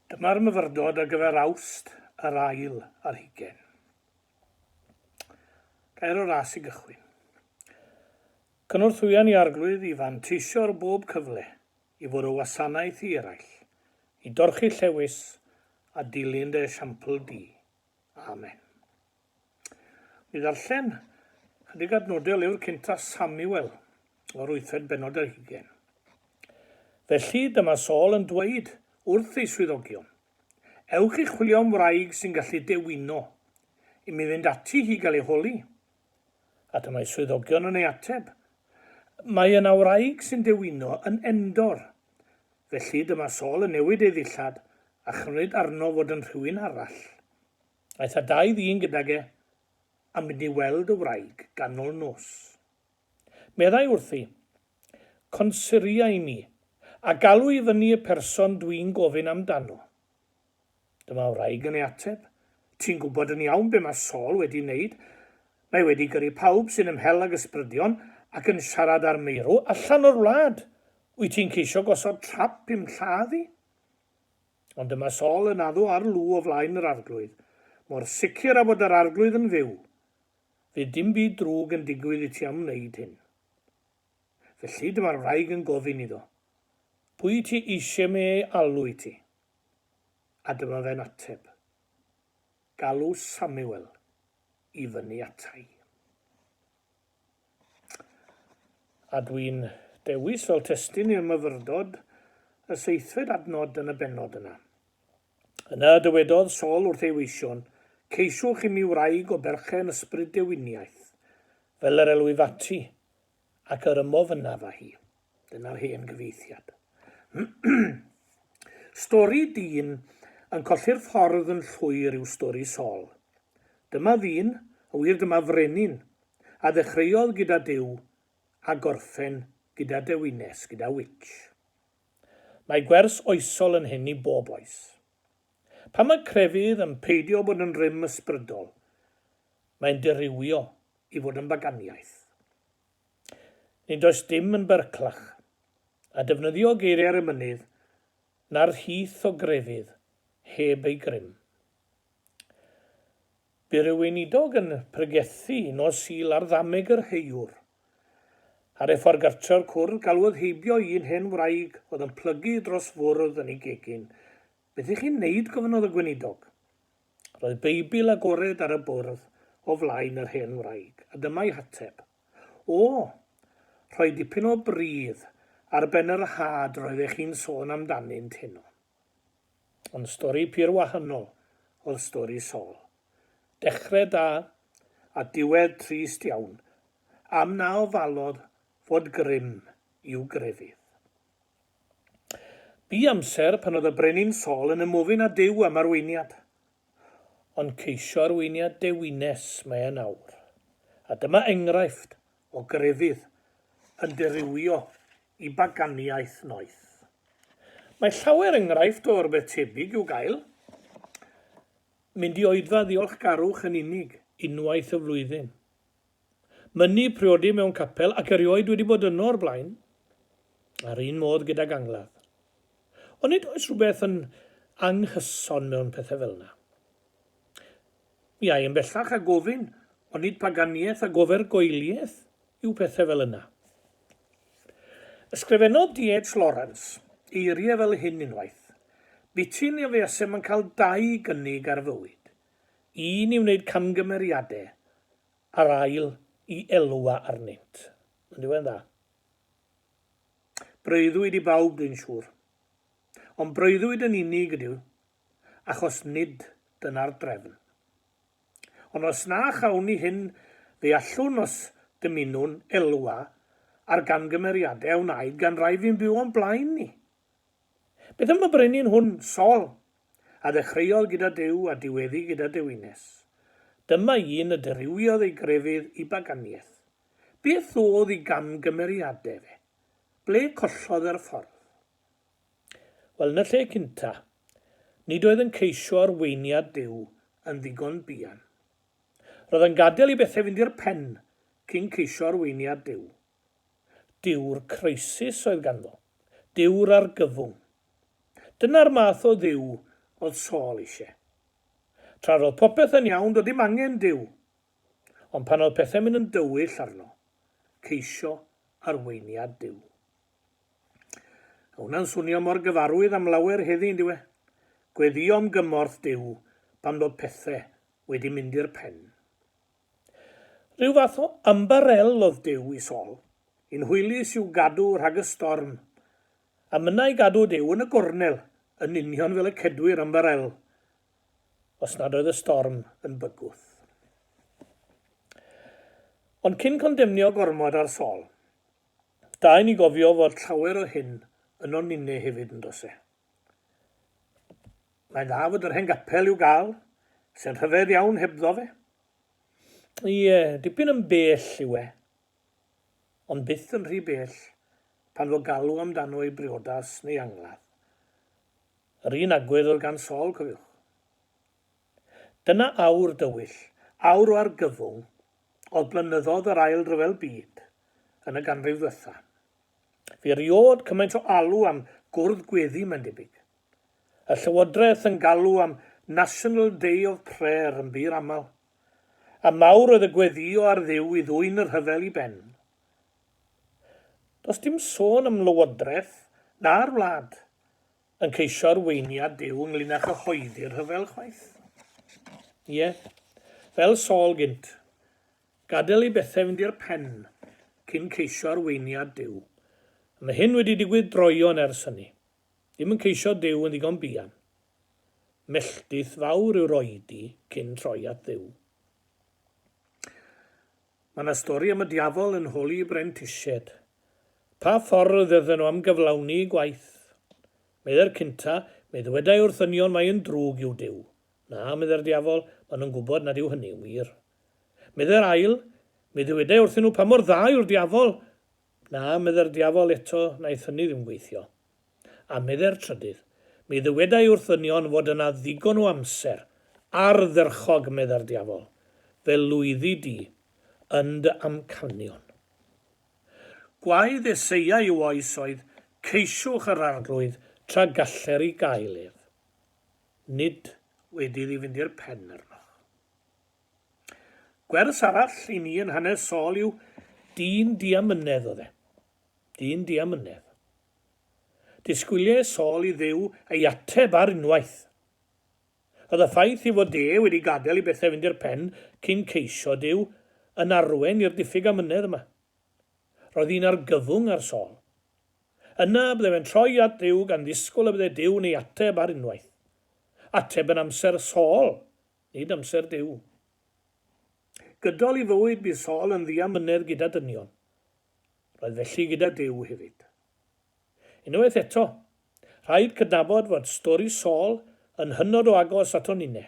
Dyma'r myfyrdod ar gyfer Awst yr ail ar 20. Gair o ras i gychwyn. Cynorthwyon i arglwydd i fanteisio ar bob cyfle i fod o wasanaeth i eraill, i dorchu llewis a dilyn dy esiampl di. Amen. Mi ddarllen chydig adnodau lewr cynta Samuel o'r 8 bennod ar 20. Felly dyma Saul yn dweud wrth ei swyddogion, ewch i chwilio am wraig sy'n gallu dewino, i mi fynd ati hi gael ei holi. A dyma'i swyddogion yn ei ateb, mae yna wraig sy'n dewino yn Endor. Felly dyma Saul yn newid ei ddillad a chymryd arno fod yn rhywun arall. Aeth a 2 ddyn gydag e a mynd i weld y wraig ganol nos. Meddai wrthi, consiria i mi, a galw i fyny y person dwi'n gofyn amdano. Dyma wraig yn ei ateb, ti'n gwybod yn iawn be mae Saul wedi wneud. Mae wedi gyrru pawb sy'n ymhel ag ysbrydion ac yn siarad ar meirw allan o'r wlad. Wyt ti'n ceisio gosod trap i'm lladd i? Ond dyma Saul yn addo ar lw o flaen yr arglwydd, mor sicr a bod yr arglwydd yn fyw. Fe dim byd drwg yn digwydd i ti am wneud hyn. Felly dyma'r wraig yn gofyn iddo, pwy ti eisiau me ei alw i ti? A dyma fe'n ateb, galw Samuel i fyny atai. A dwi'n dewis fel testyn i'r myfyrdod y 7 adnod yn y bennod yna. Yna dywedodd Saul wrth ei weision, ceisiwch i mi wraig o berchen ysbryd dewiniaeth, fel yr elwyf ati, ac yr ymo fyna fa hi. Dyna'r hen gyfeithiad. Stori dyn yn colli'r ffordd yn llwyr yw stori Saul. Dyma ddyn, a wir dyma frenin, a ddechreuodd gyda Duw a gorffen gyda dewines, gyda witch. Mae gwers oesol yn hyn i bob oes. Pan mae crefydd yn peidio bod yn rym ysbrydol, mae'n dirywio i fod yn baganiaeth. Nid oes dim yn berclach, a defnyddio geiriau'r mynydd na'r hith o grefydd heb ei grym. Bu rywun idog yn pregethu un o sil ar ddameg yr heiwr. Ar ei ffordd gartrio'r cwrdd galwodd heibio un hen wraig oedd yn plygu dros fwrdd yn ei gegin. Beth ych chi'n neud, gofynodd y gweinidog? Roedd Beibl agored ar y bwrdd o flaen yr hen wraig, a dyma'i hateb. O, rhoi dipyn o bridd ar ben yr had roedd eich chi'n sôn amdanynt heno. Ond stori pur wahanol oedd stori Saul. Dechrau da a diwedd trist iawn, am na ofalodd fod grym i'w grefydd. Bu amser pan oedd y brenin Saul yn ymwofyn â Duw am arweiniad. Ond ceisio arweiniad dewines mae yn awr. A dyma enghraifft o grefydd yn dirywio i baganiaeth noeth. Mae llawer enghraifft o rhywbeth tebyg i'w gael. Mynd i oedfa ddiolchgarwch yn unig, unwaith y flwyddyn. Mynnu priodi mewn capel ac erioed wedi bod yno o'r blaen, ar un modd gyda angladd. Ond nid oes rhywbeth yn anghyson mewn pethau fel yna. Mi ai yn bellach a gofyn, ond nid paganiaeth a gofergoeliaeth yw pethau fel yna. Ysgrifennodd D.H. Lawrence eiriau fel hyn unwaith. Bityn i fe asem yn cael 2 gynnig ar fywyd. Un i wneud camgymeriadau, a'r ail i elwa arnynt. Yn diwedd dda. Breuddwyd i bawb dwi'n siŵr. Ond breuddwyd yn unig ydyw, achos nid dyna'r drefn. Ond os na chawn i hyn fe allwn os dymunwn elwa ar gamgymeriadau a wnaed gan rai fi'n byw o'n blaen ni. Beth am y brenin hwn, Saul, a ddechreuodd gyda Duw a diweddu gyda dewines. Dyma un y dirywiodd ei grefydd i baganiaeth. Beth oedd i gamgymeriadau fe? Ble collodd yr ffordd? Wel, yn y lle cynta, nid oedd yn ceisio arweiniad Duw yn ddigon buan. Roedd yn gadael i bethau fynd i'r pen cyn ceisio arweiniad Duw. Duw'r crisis oedd ganddo, Duw'r argyfwng. Dyna'r math o Dduw oedd Saul eisiau. Tra roedd popeth yn iawn, doedd dim angen Duw. Ond pan oedd pethau mynd yn dywyll arno, ceisio arweiniad Duw. Hwna'n swnio mor gyfarwydd am lawer heddi'n diwe. Gweddiom gymorth Duw pan bod pethau wedi mynd i'r pen. Rhyw fath o ymbarel oedd Duw i Saul, un hwylus i'w gadw rhag y storm, a mynau gadw Duw yn y gornel, yn union fel y cedwyr ymbarel, os nad oedd y storm yn bygwth. Ond cyn condemnio gormod ar Saul, da i ni gofio fod llawer o hyn yn o'n unne hefyd yn dose. Mae'n dda fod yr hen gapel i'w gael, sy'n rhyfedd iawn hebddo fe. Ie, dipyn yn bell yw e, ond byth yn rhy bell pan fo galw amdano ei briodas neu angladd. Yr un agwedd oedd gan Saul, cofiwch. Dyna awr dywyll, awr o argyfwng, oedd blynyddoedd yr ail ryfel byd yn y ganrif ddiwetha. Fi eriod cymaint o alw am gwrdd gweddi mae'n debyg. Y Llywodraeth yn galw am National Day of Prayer yn byr aml. A mawr oedd y gweddio ar Dduw i ddwyn yr rhyfel i ben. Does dim sôn am lywodraeth na'r wlad yn ceisio arweiniad Duw ynglŷn â chyhoeddi'r rhyfel chwaith. Ie, fel Saul gynt, gadael i bethau fynd i'r pen cyn ceisio arweiniad Duw. Mae hyn wedi digwydd droion ers hynny. Ddim yn ceisio Duw yn ddigon buan. Melltith fawr yw roedi cyn troi at Dduw. Mae yna stori am y diafol yn holi i brentisied. Pa ffordd iddyn nhw am gyflawni gwaith? Medde'r cynta, me ddwedai wrth ynion mae'n drwg i'w Duw. Na, medde'r diafol, maen nhw'n gwybod nad yw hynny'n wir. Medde'r ail, me ddwedai wrthyn nhw pa mor dda yw'r diafol. Na, medde'r diafol eto, naeth hynny ddim gweithio. A medde'r trydydd, me ddwedai wrth ynion fod yna ddigon o amser, ardderchog medde'r diafol, fel lwyddi di, yn dy amcanion. Gwaedd eseia yw oes oedd, ceisiwch yr arglwydd tra galler i gael ef. Nid wedi i fynd i'r pen arno. Gwers arall i ni yn hanes Saul yw dyn diamynedd oedd e. Dyn diamynedd. Disgwyliau Saul i Dduw ei ateb ar unwaith. Oedd y ffaith i fod e wedi gadael i bethau fynd i'r pen cyn ceisio Duw yn arwen i'r diffyg amynedd yma. Roedd hi'n argyfwng ar Saul. Yna byddai fe'n troi at Dduw gan ddisgwyl y byddai Duw neu ateb ar unwaith. Ateb yn amser Saul, nid amser Duw. Gydol i fywyd bu Saul yn ddiamynedd gyda dynion. Roedd felly gyda Duw hefyd. Unwaith eto, rhaid cydnabod fod stori Saul yn hynod o agos at o'n unne.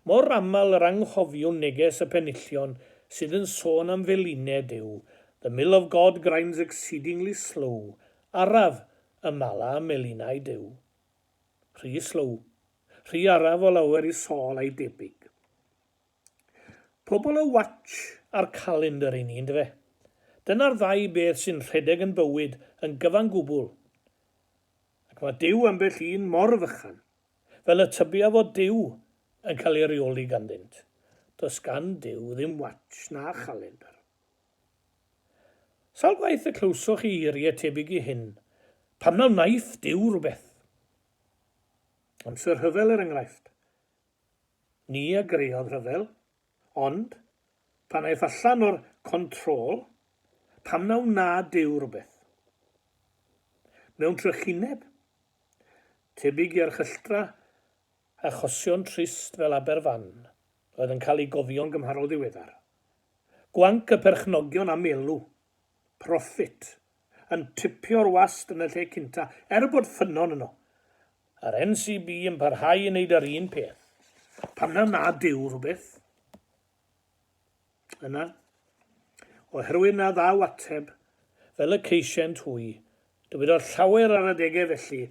Mor aml yr anghofiwn neges y penillion sydd yn sôn am felinau Duw, the mill of God grinds exceedingly slow, araf y mala melinau Duw. Rhy slow, rhy araf o lawer i Saul ei debyg. Pobl y watch ar calendar i ni, ynddo fe? Dyna'r ddau beth sy'n rhedeg yn bywyd yn gyfan gwbl. Ac mae Duw ambell un mor fychan, fel y tybia fod Duw yn cael ei reoli ganddynt. Does gan Duw ddim watch na chalendar. Sawl gwaith y clywswch i eiriau tebyg i hyn, pam na wnaeth Duw rhywbeth? Amser rhyfel er enghraifft. Ni a greodd rhyfel, ond pan aeth allan o'r control, pam na wna Duw rhywbeth? Mewn trychineb, tebyg i'r chylltra achosion trist fel Aberfan, oedd yn cael ei gofio'n gymharol ddiweddar. Gwanc y perchnogion am elw, profit, yn tipio'r wast yn y lle cynta, bod ffynon yno. A'r NCB yn parhau yn neud yr un peth. Pam na Duw rhywbeth? Yna, oherwydd na ddaw ateb, fel y ceisiau'n twy, dywedodd llawer ar adegau felly,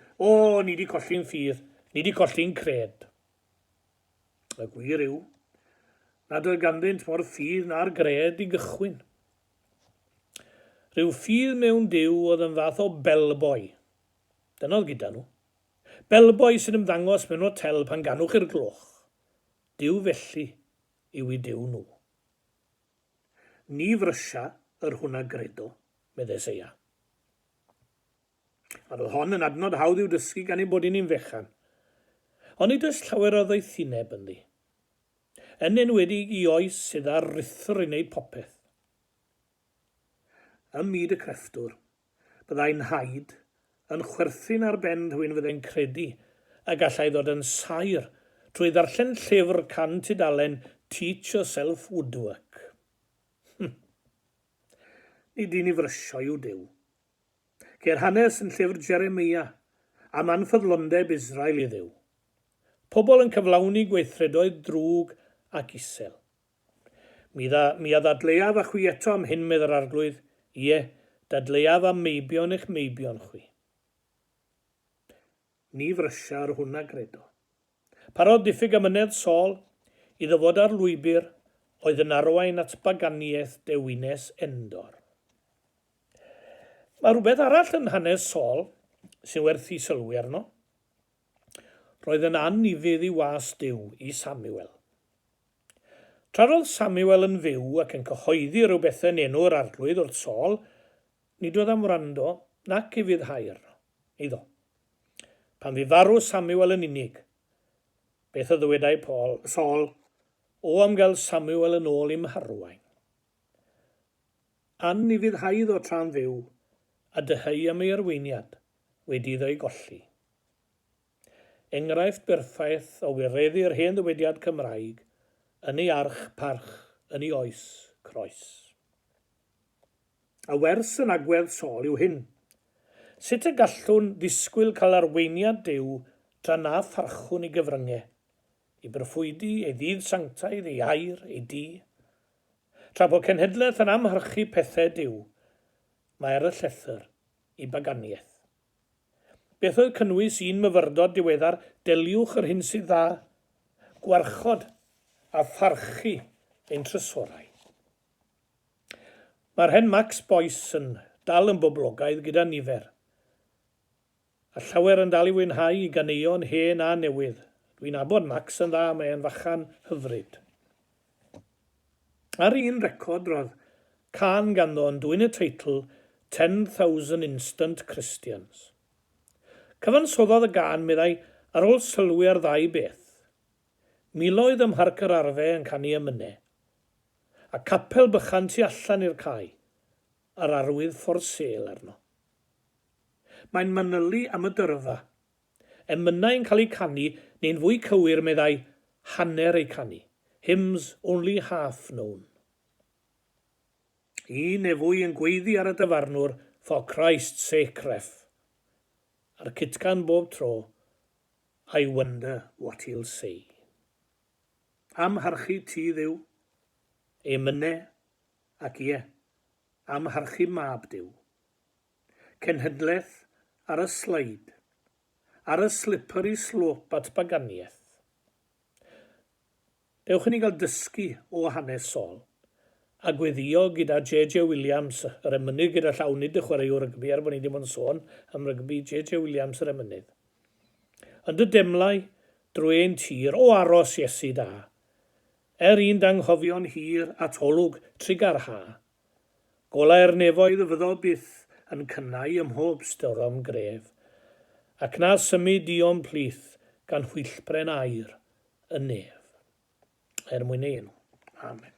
ni di colli'n ffydd, ni di colli'n cred. Y gwir yw, nad oedd ganddynt mor ffydd na'r gred i gychwyn. Rhyw ffydd mewn Duw oedd yn fath o belboi. Dyna oedd gyda nhw. Belboi sy'n ymddangos mewn hotel pan ganwch i'r gloch. Dyw felly yw I dyw nhw. Ni frysio yr hwnna gredo, meddes Eia. Oedd hon yn adnod hawdd i'w dysgu gan ei bod ni'n fechan. Ond nid oes llawer o ddeithineb ynddi. Yn enwedig I oes sydd ar rithr I wneud popeth. Ym myd y crefftwr, byddai'n haid yn chwerthu'n ar ben rhywun fyddai'n credu a gallai ddod yn sair trwy ddarllen llyfr can tudalen Teach Yourself Woodwork. Nid un I frysio yw Duw. Ceir hanes yn llyfr Jeremia am anffyddlondeb Israel I Dduw. Pobl yn cyflawni gweithredoedd drwg ac isel. Mi a ddadleuaf a chwi eto am hyn medda'r arglwydd, ie, dadleuaf am meibion eich meibion chwi. Ni frysio ar hwnna gredo. Parodd diffyg amynedd Saul I ddod ar lwybr oedd yn arwain at baganiaeth ddewines Endor. Mae rhywbeth arall yn hanes Saul sy'n werth I sylwi arno. Roedd yn annifydd I was Duw I Samuel. Tra roedd Samuel yn fyw ac yn cyhoeddi rhywbeth yn enw'r arglwydd wrth Saul, nid oedd am wrando nac I fyddhau arno, iddo. Pan fu farw Samuel yn unig, beth o ddywedau Saul, o am gael Samuel yn ôl I'm harwain. Annifyddhau iddo tra'n fyw, a dyheu am ei arweiniad wedi iddo ei golli. Enghraifft berffaith o wireddu'r hen ddywediad Cymraeg yn ei arch parch yn ei oes croes. A wers yn agwedd Saul yw hyn. Sut y gallwn ddisgwyl cael arweiniad Duw tra na pharchwn I gyfryngau, I brofwydi ei ddydd sanctaidd, ei air, ei di. Tra bod cenhedlaeth yn amhyrchu pethau Duw, mae ar y llethyr I baganiaeth. Beth oedd cynnwys un myfyrdod diweddar, deliwch yr hyn sydd dda, gwarchod a pharchu ein trysorau. Mae'r hen Max Boyce yn dal yn boblogaidd gyda nifer, a llawer yn dal I wynhau I ganeuon hen a newydd. Dwi'n abod Max yn dda, mae e'n fachan hyfryd. Ar un record roedd can ganddo yn dwyn y teitl 10,000 Instant Christians. Cyfansoddodd y gan meddai ar ôl sylwi ar ddau beth. Miloedd ym Mharc yr Arfe yn canu emynau, a capel bychan tu allan i'r cae, a'r arwydd ffordd sel arno. Mae'n manylu am y dyrfa. Emynau'n cael eu canu neu'n fwy cywir meddai hanner eu canu. Hymns only half known. Un neu fwy yn gweiddi ar y dyfarnwr for Christ's sake ref. A'r cytgan bob tro, I wonder what he'll say. Amharchu ti Dduw, emynau ac ie, amharchu mab Duw. Cenhedlaeth ar y sleid, ar y slippery slope at baganiaeth. Dewch i ni gael dysgu o hanes Saul, a gweddio gyda J.J. Williams, yr emynydd gyda llawnid y chwaraewr rygbi, er bod ni ddim yn sôn am rygbi J.J. Williams yr emynydd. Ond y demlau drwy ein tir o aros Iesu da, un danghofio'n hir at olwg trigar ha, golau'r nefoedd y fyddo byth yn cynnau ym mhob storom gref, ac na symud dion plith gan hwyllbren air y nef. Mwyn ei enw. Amen.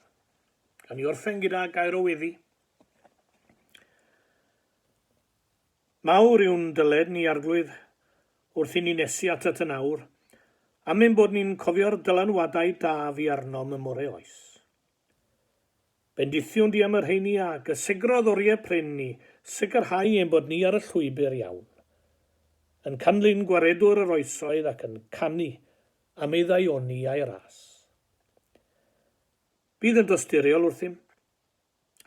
Gan I orffen gyda gair o weddi. Mawr yw'n dyled ni arglwydd wrth I ni nesu at y nawr, am ein bod ni'n cofio'r dylanwadau da fi arnom y more oes. Bendithiwn di am yr heini a gysegrodd oriau prin ni, sicrhau ein bod ni ar y llwybr iawn, yn canlyn gwaredwr yr oesoedd ac yn canu am ei ddaioni a'i ras. Bydd yn dosturiol wrthym,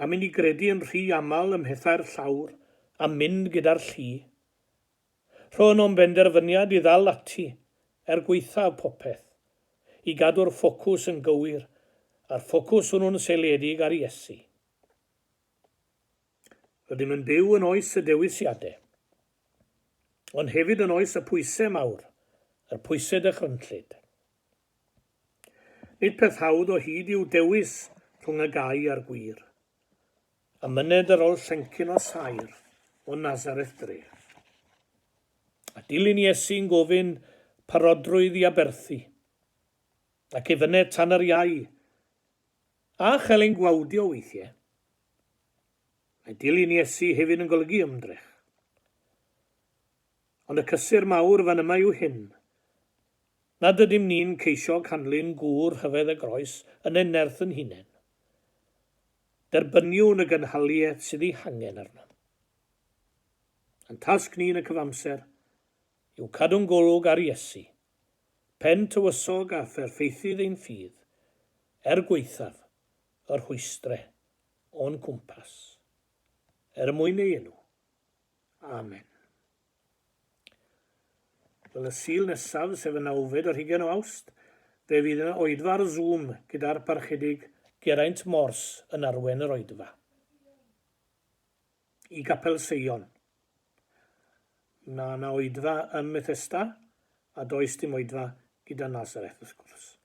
a mynd I gredu yn rhy aml ym mhethau'r llawr a mynd gyda'r llu. Rhôn o'n benderfyniad I ddal ati gweithaf popeth, I gadw'r ffocws yn gywir, a'r ffocws hwnnw'n seiliedig ar Iesu. Rydym yn byw yn oes y dewisiadau, ond hefyd yn oes y pwysau mawr yr pwysau dychrynllyd. Nid peth hawdd o hyd i'w dewis rhwng y gau a'r gwir. A myned yr ôl llencyn o sair o Nazareth dre. A dilyn Iesu'n gofyn parodrwydd i aberthu, ac efyne tan yr iau, a chael ein gwawdio weithiau. Mae dilyn Iesu hefyd yn golygu ymdrech. Ond y cysur mawr fan yma yw hyn, nad ydym ni'n ceisio canlyn gŵr hyfedd y groes yn ein nerth yn hunain. Derbyniwn y gynhaliaeth sydd ei hangen arno. Yn tasg ni yn y cyfamser yw cadw'n golwg ar Iesu, pen tywysog a pherffeithydd ein ffydd, gweithaf yr hwystre o'n cwmpas. Mwyn ei enw. Amen. Fel y Sul nesaf, sef y 9 o'r 20 o Awst, fe fydd yna oedfa ar Zoom gyda'r parchedig Geraint Mors yn arwen yr oedfa. I Gapel Seion. Na oedfa ym Methesda, a does dim oedfa gyda Nazareth wrth gwrs.